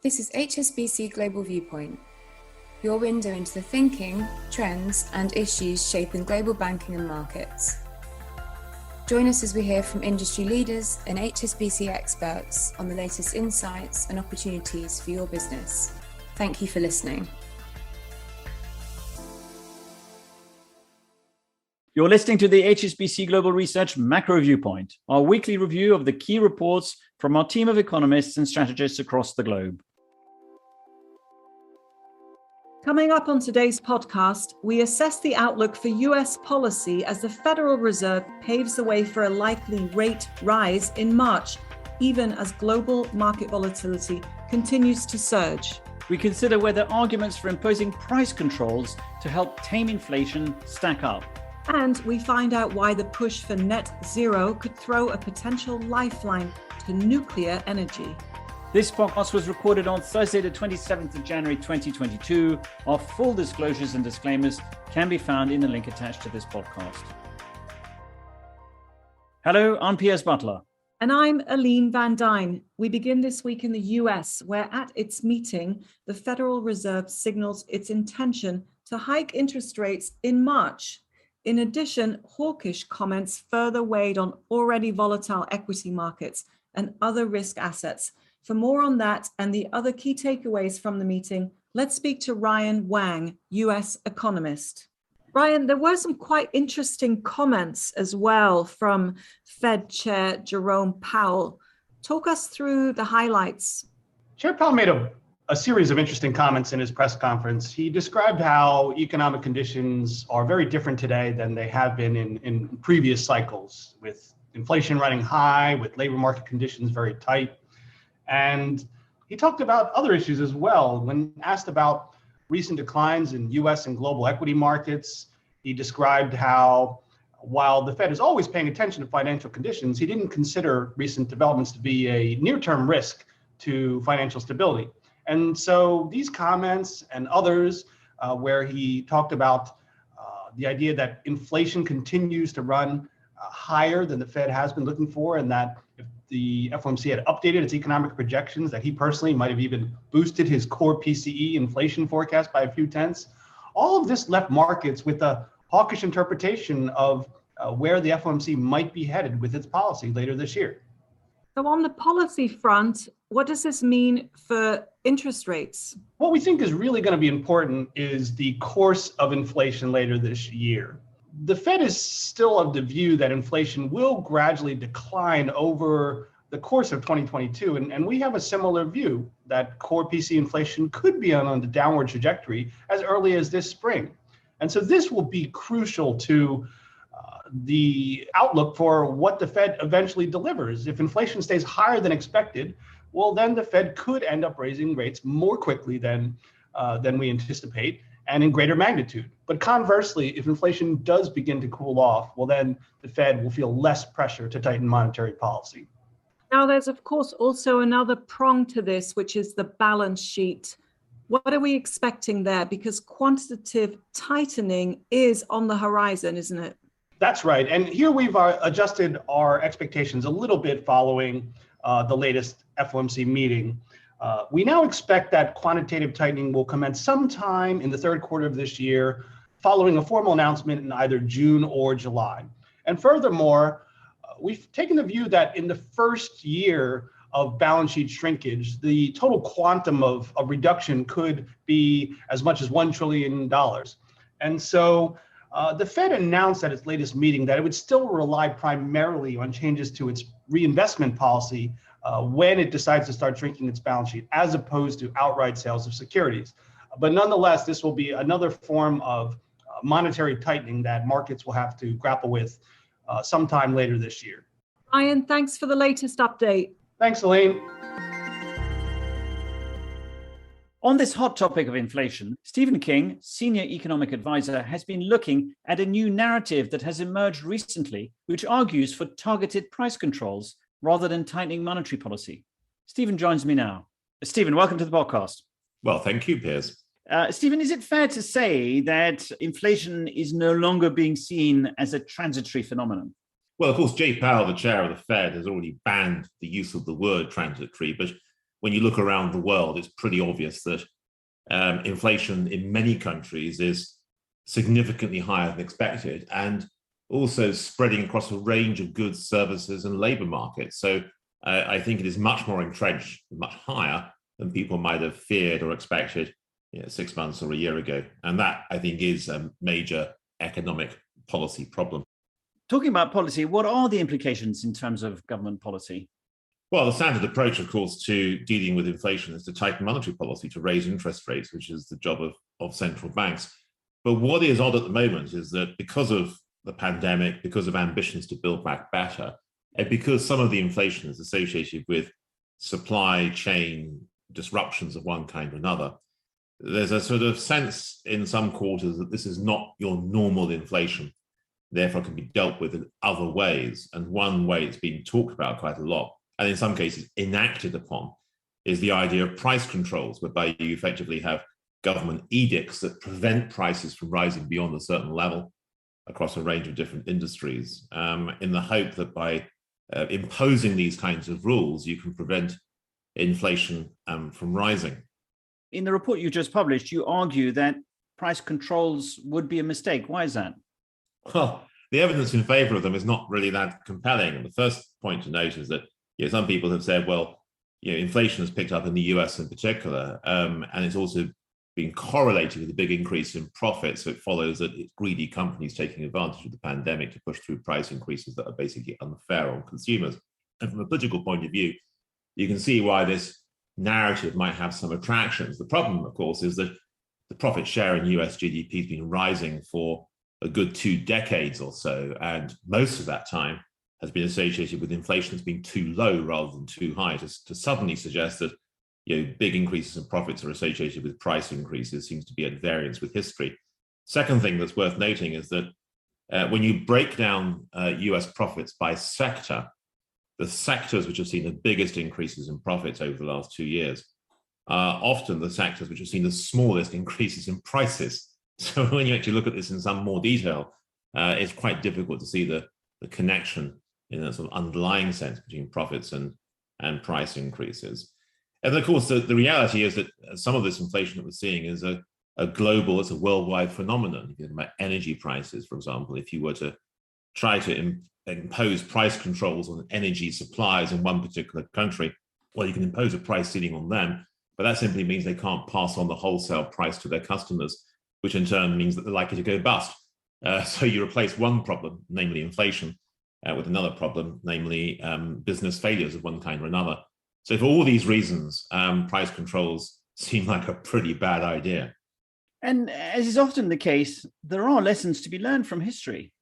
This is HSBC Global Viewpoint, your window into the thinking, trends and issues shaping global banking and markets. Join us as we hear from industry leaders and HSBC experts on the latest insights and opportunities for your business. Thank you for listening. You're listening to the HSBC Global Research Macro Viewpoint, our weekly review of the key reports from our team of economists and strategists across the globe. Coming up on today's podcast, we assess the outlook for US policy as the Federal Reserve paves the way for a likely rate rise in March, even as global market volatility continues to surge. We consider whether arguments for imposing price controls to help tame inflation stack up. And we find out why the push for net zero could throw a potential lifeline to nuclear energy. This podcast was recorded on Thursday, the 27th of January, 2022. Our full disclosures and disclaimers can be found in the link attached to this podcast. Hello, I'm Piers Butler. And I'm Aline Van Dyne. We begin this week in the US, where at its meeting, the Federal Reserve signals its intention to hike interest rates in March. In addition, hawkish comments further weighed on already volatile equity markets and other risk assets. For more on that and the other key takeaways from the meeting, let's speak to Ryan Wang, US economist. Ryan, there were some quite interesting comments as well from Fed Chair Jerome Powell. Talk us through the highlights. Chair Powell made a series of interesting comments in his press conference. He described how economic conditions are very different today than they have been in previous cycles, with inflation running high, with labor market conditions very tight. And he talked about other issues as well. When asked about recent declines in US and global equity markets, he described how while the Fed is always paying attention to financial conditions, he didn't consider recent developments to be a near-term risk to financial stability. And so these comments and others where he talked about the idea that inflation continues to run higher than the Fed has been looking for, and that if the FOMC had updated its economic projections, that he personally might have even boosted his core PCE inflation forecast by a few tenths. All of this left markets with a hawkish interpretation of where the FOMC might be headed with its policy later this year. So on the policy front, what does this mean for interest rates? What we think is really going to be important is the course of inflation later this year. The Fed is still of the view that inflation will gradually decline over the course of 2022. And we have a similar view that core PC inflation could be on the downward trajectory as early as this spring. And so this will be crucial to the outlook for what the Fed eventually delivers. If inflation stays higher than expected, well, then the Fed could end up raising rates more quickly than we anticipate and in greater magnitude. But conversely, if inflation does begin to cool off, well, then the Fed will feel less pressure to tighten monetary policy. Now, there's, of course, also another prong to this, which is the balance sheet. What are we expecting there? Because quantitative tightening is on the horizon, isn't it? That's right. And here we've adjusted our expectations a little bit following the latest FOMC meeting. We now expect that quantitative tightening will commence sometime in the third quarter of this year, following a formal announcement in either June or July. And furthermore, we've taken the view that in the first year of balance sheet shrinkage, the total quantum of reduction could be as much as $1 trillion. And so the Fed announced at its latest meeting that it would still rely primarily on changes to its reinvestment policy when it decides to start shrinking its balance sheet, as opposed to outright sales of securities. But nonetheless, this will be another form of monetary tightening that markets will have to grapple with sometime later this year. Ryan, thanks for the latest update. Thanks, Elaine. On this hot topic of inflation, Stephen King, senior economic advisor, has been looking at a new narrative that has emerged recently, which argues for targeted price controls rather than tightening monetary policy. Stephen joins me now. Stephen, welcome to the podcast. Well, thank you, Piers. Stephen, is it fair to say that inflation is no longer being seen as a transitory phenomenon? Well, of course, Jay Powell, the chair of the Fed, has already banned the use of the word transitory, but when you look around the world, it's pretty obvious that inflation in many countries is significantly higher than expected, and also spreading across a range of goods, services, and labor markets. So I think it is much more entrenched, much higher than people might have feared or expected 6 months or a year ago. And that, I think, is a major economic policy problem. Talking about policy, what are the implications in terms of government policy? Well, the standard approach, of course, to dealing with inflation is to tighten monetary policy, to raise interest rates, which is the job of central banks. But what is odd at the moment is that because of the pandemic, because of ambitions to build back better, and because some of the inflation is associated with supply chain disruptions of one kind or another, there's a sort of sense in some quarters that this is not your normal inflation, therefore can be dealt with in other ways. And one way it's been talked about quite a lot, and in some cases enacted upon, is the idea of price controls, whereby you effectively have government edicts that prevent prices from rising beyond a certain level across a range of different industries, in the hope that by imposing these kinds of rules, you can prevent inflation from rising. In the report you just published, you argue that price controls would be a mistake. Why is that? Well, the evidence in favor of them is not really that compelling. And the first point to note is that some people have said, well, inflation has picked up in the US in particular, and it's also been correlated with a big increase in profits. So it follows that it's greedy companies taking advantage of the pandemic to push through price increases that are basically unfair on consumers. And from a political point of view, you can see why this narrative might have some attractions. The problem, of course, is that the profit share in US GDP has been rising for a good 2 decades or so, and most of that time has been associated with inflation that's been too low rather than too high. To suddenly suggest that big increases in profits are associated with price increases seems to be at variance with history. Second thing that's worth noting is that when you break down US profits by sector, the sectors which have seen the biggest increases in profits over the last 2 years are often the sectors which have seen the smallest increases in prices. So when you actually look at this in some more detail, it's quite difficult to see the connection in a sort of underlying sense between profits and price increases. And of course, the reality is that some of this inflation that we're seeing is a global, it's a worldwide phenomenon. If you think about energy prices, for example, if you were to try to impose price controls on energy suppliers in one particular country, well, you can impose a price ceiling on them, but that simply means they can't pass on the wholesale price to their customers, which in turn means that they're likely to go bust. So you replace one problem, namely inflation, with another problem, namely business failures of one kind or another. So for all these reasons, price controls seem like a pretty bad idea. And as is often the case, there are lessons to be learned from history.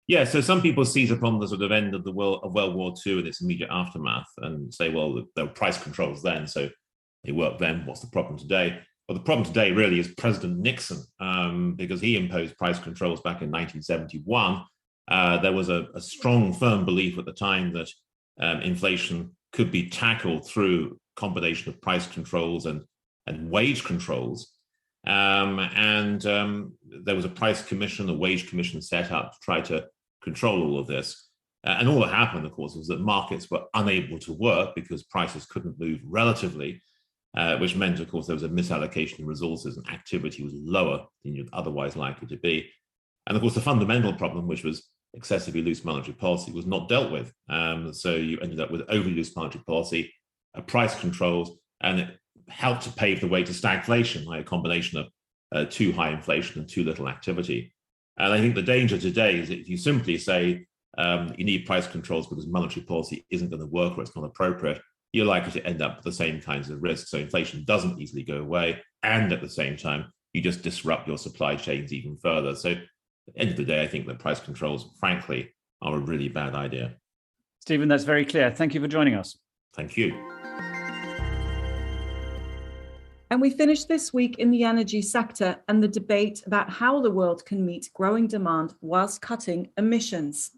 Yeah, so some people seize upon the sort of end of World War II and its immediate aftermath and say, well, there were price controls then, so they worked then. What's the problem today? Well, the problem today really is President Nixon, because he imposed price controls back in 1971. There was a strong, firm belief at the time that inflation could be tackled through a combination of price controls and wage controls. And there was a price commission, a wage commission set up to try to control all of this. And all that happened, of course, was that markets were unable to work because prices couldn't move relatively, which meant, of course, there was a misallocation of resources and activity was lower than you'd otherwise likely to be. And of course, the fundamental problem, which was excessively loose monetary policy, was not dealt with. So you ended up with overly loose monetary policy, price controls, and it helped to pave the way to stagflation, like a combination of too high inflation and too little activity. And I think the danger today is that if you simply say you need price controls because monetary policy isn't going to work or it's not appropriate, you're likely to end up with the same kinds of risks. So inflation doesn't easily go away. And at the same time, you just disrupt your supply chains even further. So at the end of the day, I think that price controls, frankly, are a really bad idea. Stephen, that's very clear. Thank you for joining us. Thank you. And we finish this week in the energy sector and the debate about how the world can meet growing demand whilst cutting emissions.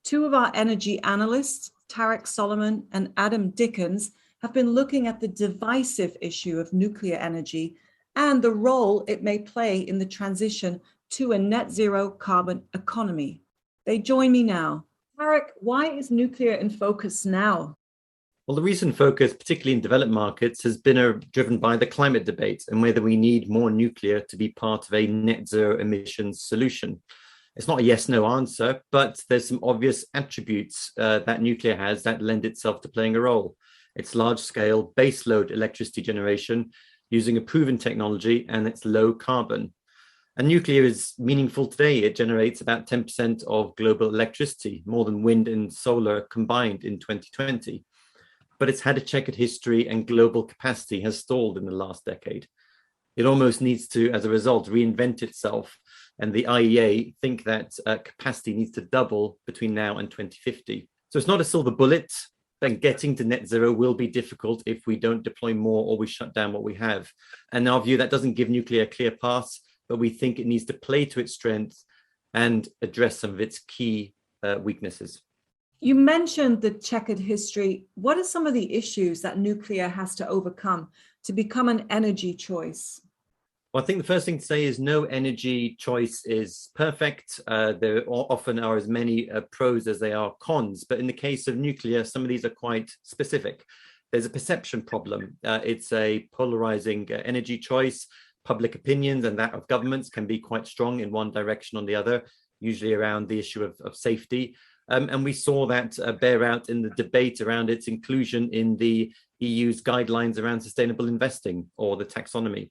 Two of our energy analysts, Tarek Solomon and Adam Dickens, have been looking at the divisive issue of nuclear energy and the role it may play in the transition to a net zero carbon economy. They join me now. Tarek, why is nuclear in focus now? Well, the recent focus, particularly in developed markets, has been driven by the climate debate and whether we need more nuclear to be part of a net zero emissions solution. It's not a yes/no answer, but there's some obvious attributes that nuclear has that lend itself to playing a role. It's large-scale baseload electricity generation using a proven technology, and it's low carbon. And nuclear is meaningful today. It generates about 10% of global electricity, more than wind and solar combined in 2020. But it's had a checkered history, and global capacity has stalled in the last decade. It almost needs to, as a result, reinvent itself. And the IEA think that capacity needs to double between now and 2050. So it's not a silver bullet, and getting to net zero will be difficult if we don't deploy more or we shut down what we have. And in our view, that doesn't give nuclear a clear path, but we think it needs to play to its strengths and address some of its key weaknesses. You mentioned the checkered history. What are some of the issues that nuclear has to overcome to become an energy choice? Well, I think the first thing to say is no energy choice is perfect. There often are as many pros as there are cons, but in the case of nuclear, some of these are quite specific. There's a perception problem. It's a polarizing energy choice. Public opinions and that of governments can be quite strong in one direction or the other, usually around the issue of safety. And we saw that bear out in the debate around its inclusion in the EU's guidelines around sustainable investing or the taxonomy.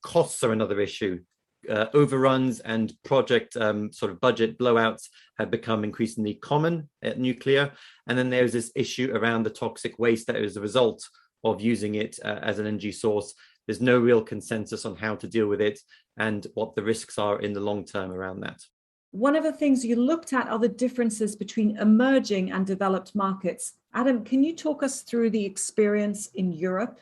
Costs are another issue. Overruns and project sort of budget blowouts have become increasingly common at nuclear. And then there's this issue around the toxic waste that is a result of using it as an energy source. There's no real consensus on how to deal with it and what the risks are in the long term around that. One of the things you looked at are the differences between emerging and developed markets. Adam, can you talk us through the experience in Europe?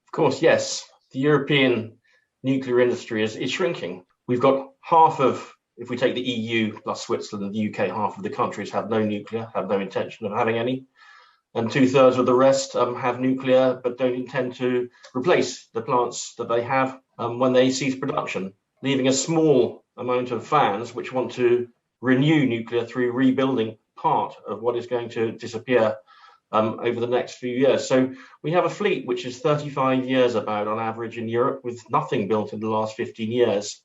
Of course, yes. The European nuclear industry is shrinking. We've got half of, if we take the EU plus Switzerland and the UK, half of the countries have no nuclear, have no intention of having any. And 2/3 of the rest have nuclear, but don't intend to replace the plants that they have when they cease production, leaving a small amount of fans which want to renew nuclear through rebuilding part of what is going to disappear over the next few years. So we have a fleet which is 35 years about on average in Europe, with nothing built in the last 15 years.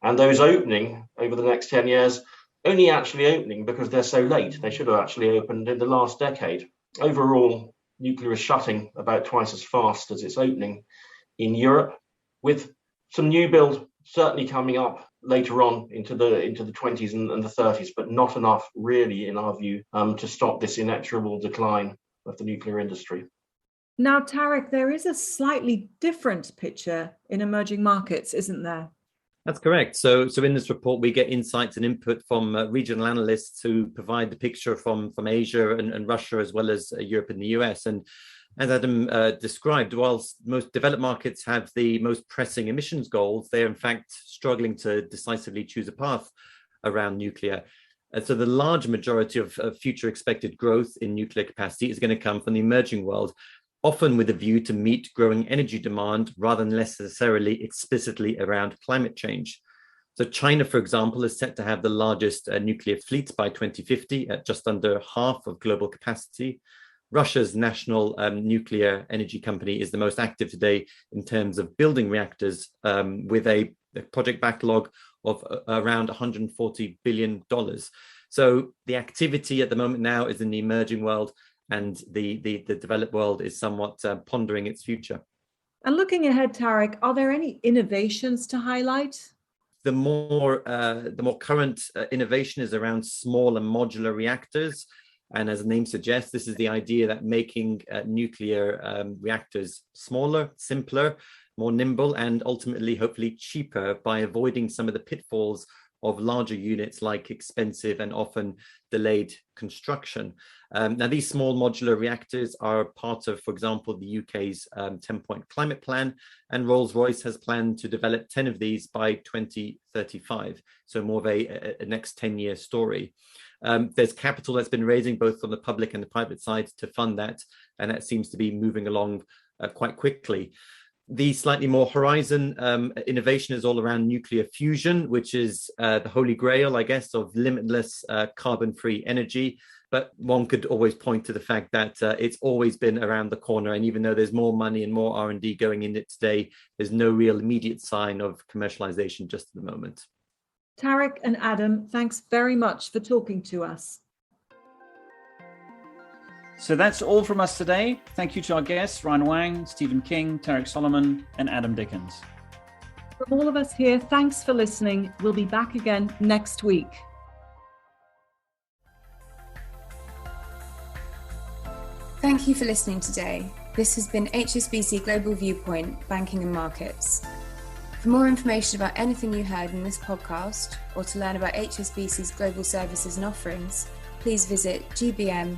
And those opening over the next 10 years, only actually opening because they're so late. They should have actually opened in the last decade. Overall, nuclear is shutting about twice as fast as it's opening in Europe, with some new build certainly coming up later on into the 20s and the 30s, but not enough really, in our view, to stop this inexorable decline of the nuclear industry. Now, Tarek, there is a slightly different picture in emerging markets, isn't there? That's correct. So in this report, we get insights and input from regional analysts who provide the picture from Asia and Russia, as well as Europe and the US. And as Adam described, whilst most developed markets have the most pressing emissions goals, they're in fact struggling to decisively choose a path around nuclear. And so the large majority of future expected growth in nuclear capacity is going to come from the emerging world, often with a view to meet growing energy demand rather than necessarily explicitly around climate change. So China, for example, is set to have the largest nuclear fleet by 2050 at just under half of global capacity. Russia's national nuclear energy company is the most active today in terms of building reactors, with a project backlog of around $140 billion. So the activity at the moment now is in the emerging world, and the developed world is somewhat pondering its future. And looking ahead, Tarek, are there any innovations to highlight? The more current innovation is around small and modular reactors. And as the name suggests, this is the idea that making nuclear reactors smaller, simpler, more nimble, and ultimately, hopefully, cheaper by avoiding some of the pitfalls of larger units like expensive and often delayed construction. Now, these small modular reactors are part of, for example, the UK's 10-point climate plan, and Rolls-Royce has planned to develop 10 of these by 2035. So more of a next 10-year story. There's capital that's been raising both on the public and the private side to fund that, and that seems to be moving along quite quickly. The slightly more horizon innovation is all around nuclear fusion, which is the holy grail, I guess, of limitless carbon-free energy. But one could always point to the fact that it's always been around the corner. And even though there's more money and more R&D going in it today, there's no real immediate sign of commercialization just at the moment. Tarek and Adam, thanks very much for talking to us. So that's all from us today. Thank you to our guests, Ryan Wang, Stephen King, Tarek Solomon, and Adam Dickens. From all of us here, thanks for listening. We'll be back again next week. Thank you for listening today. This has been HSBC Global Viewpoint, Banking and Markets. For more information about anything you heard in this podcast, or to learn about HSBC's global services and offerings, please visit gbm.hsbc.com.